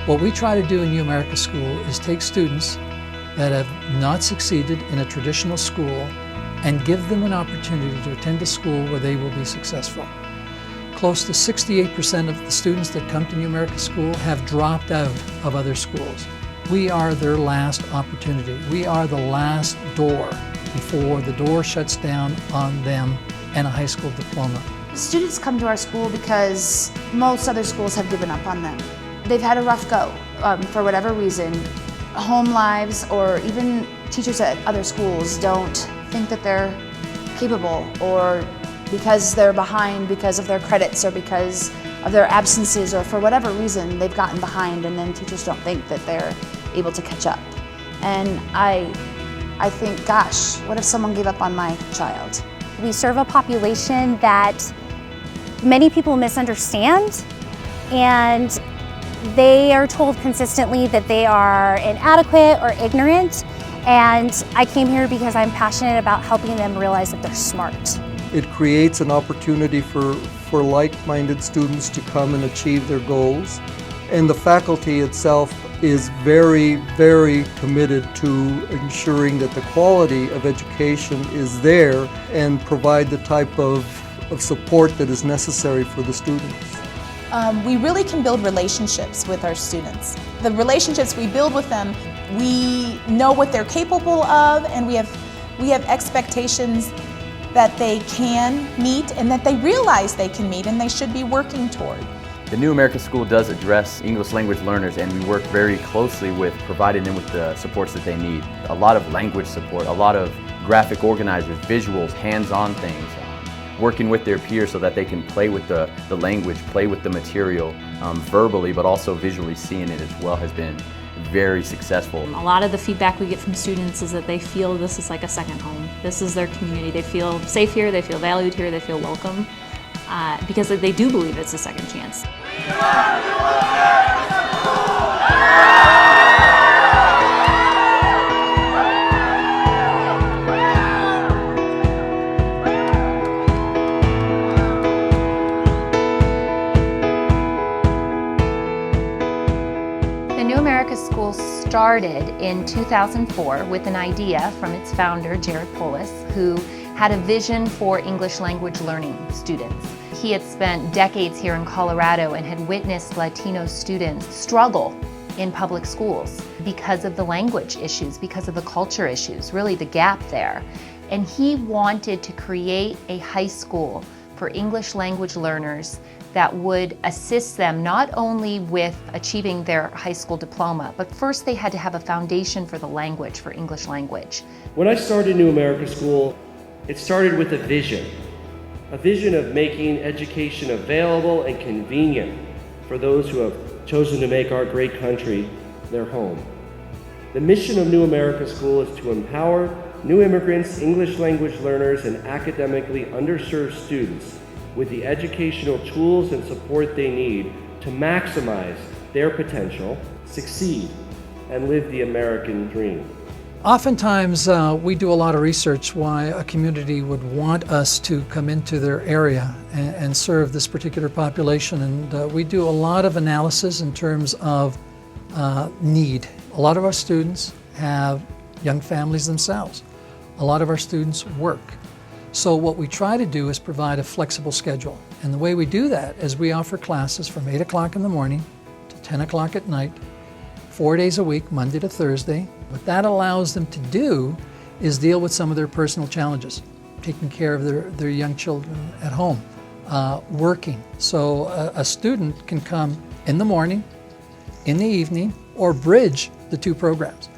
What we try to do in New America School is take students that have not succeeded in a traditional school and give them an opportunity to attend a school where they will be successful. Close to 68% of the students that come to New America School have dropped out of other schools. We are their last opportunity. We are the last door before the door shuts down on them and a high school diploma. Students come to our school because most other schools have given up on them. They've had a rough go for whatever reason. Home lives or even teachers at other schools don't think that they're capable, or because they're behind because of their credits or because of their absences, or for whatever reason they've gotten behind, and then teachers don't think that they're able to catch up. And I think, gosh, what if someone gave up on my child? We serve a population that many people misunderstand, and they are told consistently that they are inadequate or ignorant. And I came here because I'm passionate about helping them realize that they're smart. It creates an opportunity for like-minded students to come and achieve their goals. And the faculty itself is very, very committed to ensuring that the quality of education is there and provide the type of support that is necessary for the students. We really can build relationships with our students. The relationships we build with them, we know what they're capable of, and we have expectations that they can meet and that they realize they can meet and they should be working toward. The New America School does address English language learners, and we work very closely with providing them with the supports that they need. A lot of language support, a lot of graphic organizers, visuals, hands-on things. Working with their peers so that they can play with the language, play with the material verbally, but also visually seeing it as well has been very successful. A lot of the feedback we get from students is that they feel this is like a second home. This is their community. They feel safe here, they feel valued here, they feel welcome, because they do believe it's a second chance. The New America School started in 2004 with an idea from its founder, Jared Polis, who had a vision for English language learning students. He had spent decades here in Colorado and had witnessed Latino students struggle in public schools because of the language issues, because of the culture issues, really the gap there. And he wanted to create a high school for English language learners that would assist them not only with achieving their high school diploma, but first they had to have a foundation for the language, for English language. When I started New America School, it started with a vision of making education available and convenient for those who have chosen to make our great country their home. The mission of New America School is to empower new immigrants, English language learners, and academically underserved students with the educational tools and support they need to maximize their potential, succeed, and live the American dream. Oftentimes we do a lot of research why a community would want us to come into their area and serve this particular population, and we do a lot of analysis in terms of need. A lot of our students have young families themselves. A lot of our students work. So what we try to do is provide a flexible schedule. And the way we do that is we offer classes from 8 o'clock in the morning to 10 o'clock at night, 4 days a week, Monday to Thursday. What that allows them to do is deal with some of their personal challenges, taking care of their young children at home, working. So a student can come in the morning, in the evening, or bridge the two programs.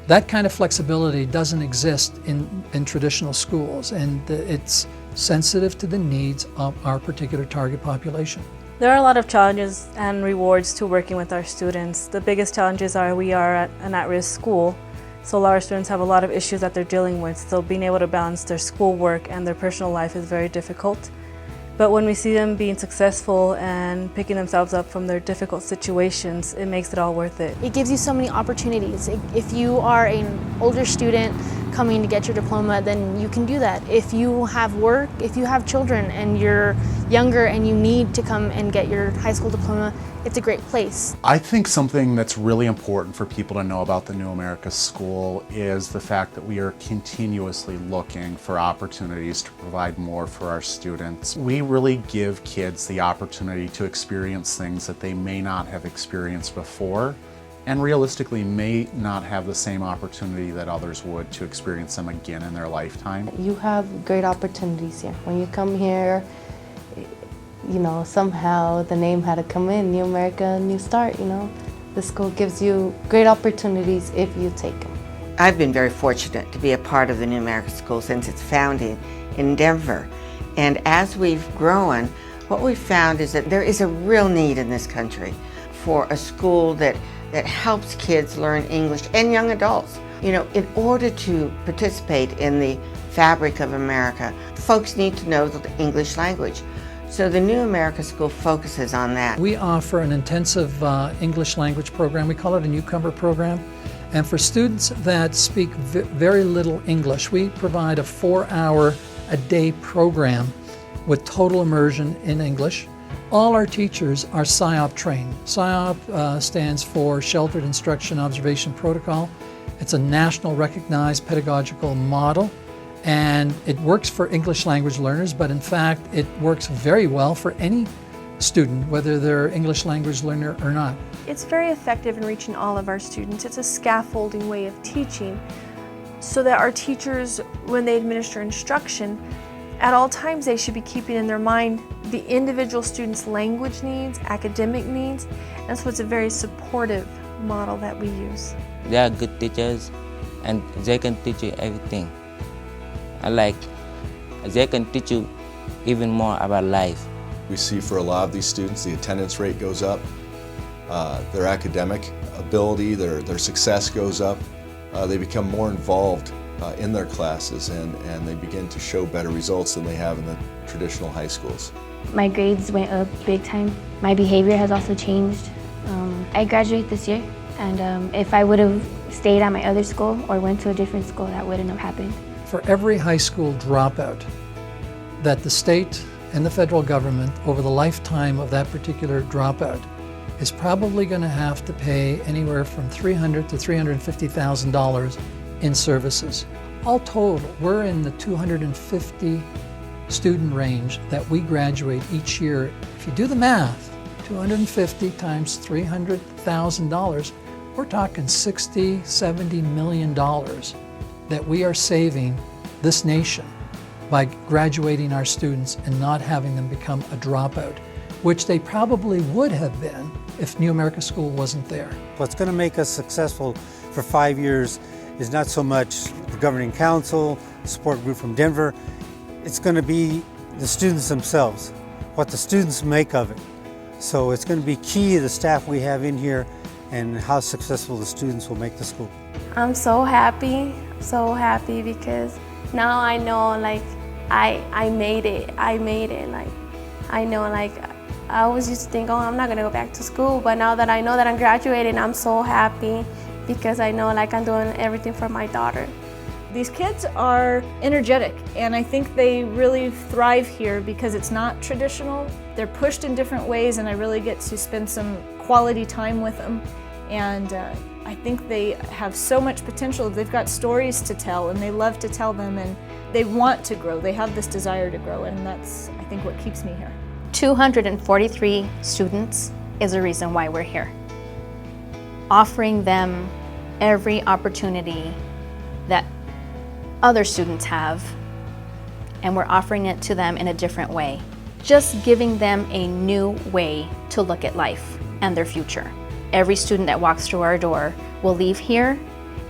That kind of flexibility doesn't exist in traditional schools, and it's sensitive to the needs of our particular target population. There are a lot of challenges and rewards to working with our students. The biggest challenges are we are at an at-risk school, so a lot of students have a lot of issues that they're dealing with, so being able to balance their schoolwork and their personal life is very difficult. But when we see them being successful and picking themselves up from their difficult situations, it makes it all worth it. It gives you so many opportunities. If you are an older student coming to get your diploma, then you can do that. If you have work, if you have children and you're younger and you need to come and get your high school diploma, it's a great place. I think something that's really important for people to know about the New America School is the fact that we are continuously looking for opportunities to provide more for our students. We really give kids the opportunity to experience things that they may not have experienced before, and realistically may not have the same opportunity that others would to experience them again in their lifetime. You have great opportunities here. When you come here, you know, somehow the name had to come in, New America, New Start, you know. The school gives you great opportunities if you take them. I've been very fortunate to be a part of the New America School since its founding in Denver. And as we've grown, what we've found is that there is a real need in this country for a school that helps kids learn English and young adults. You know, in order to participate in the fabric of America, folks need to know the English language. So the New America School focuses on that. We offer an intensive English language program. We call it a newcomer program. And for students that speak very little English, we provide a 4-hour-a-day program with total immersion in English. All our teachers are SIOP trained. SIOP stands for Sheltered Instruction Observation Protocol. It's a national recognized pedagogical model, and it works for English language learners, but in fact it works very well for any student, whether they're English language learner or not. It's very effective in reaching all of our students. It's a scaffolding way of teaching so that our teachers, when they administer instruction, at all times they should be keeping in their mind the individual student's language needs, academic needs, and so it's a very supportive model that we use. They are good teachers and they can teach you everything. They can teach you even more about life. We see for a lot of these students the attendance rate goes up, their academic ability, their success goes up, they become more involved in their classes and they begin to show better results than they have in the traditional high schools. My grades went up big time. My behavior has also changed. I graduate this year, and if I would have stayed at my other school or went to a different school, that wouldn't have happened. For every high school dropout that the state and the federal government over the lifetime of that particular dropout is probably going to have to pay anywhere from $300,000 to $350,000 in services. All total, we're in the 250 student range that we graduate each year. If you do the math, 250 times $300,000, we're talking $60, $70 million that we are saving this nation by graduating our students and not having them become a dropout, which they probably would have been if New America School wasn't there. What's going to make us successful for 5 years is not so much the governing council, support group from Denver. It's going to be the students themselves, what the students make of it. So it's going to be key to the staff we have in here and how successful the students will make the school. I'm so happy because now I know I made it. I know I always used to think, oh, I'm not gonna go back to school, but now that I know that I'm graduating, I'm so happy because I know I'm doing everything for my daughter. These kids are energetic, and I think they really thrive here because it's not traditional. They're pushed in different ways, and I really get to spend some quality time with them. And I think they have so much potential. They've got stories to tell, and they love to tell them, and they want to grow. They have this desire to grow, and that's, I think, what keeps me here. 243 students is the reason why we're here. Offering them every opportunity that other students have, and we're offering it to them in a different way. Just giving them a new way to look at life and their future. Every student that walks through our door will leave here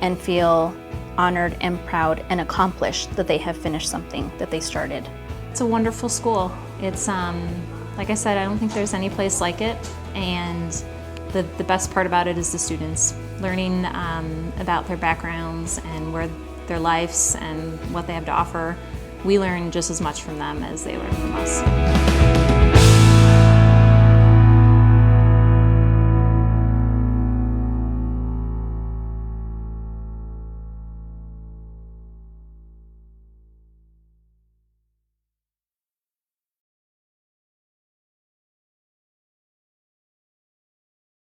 and feel honored and proud and accomplished that they have finished something that they started. It's a wonderful school. It's, like I said, I don't think there's any place like it, and the best part about it is the students. Learning about their backgrounds and where their lives and what they have to offer. We learn just as much from them as they learn from us.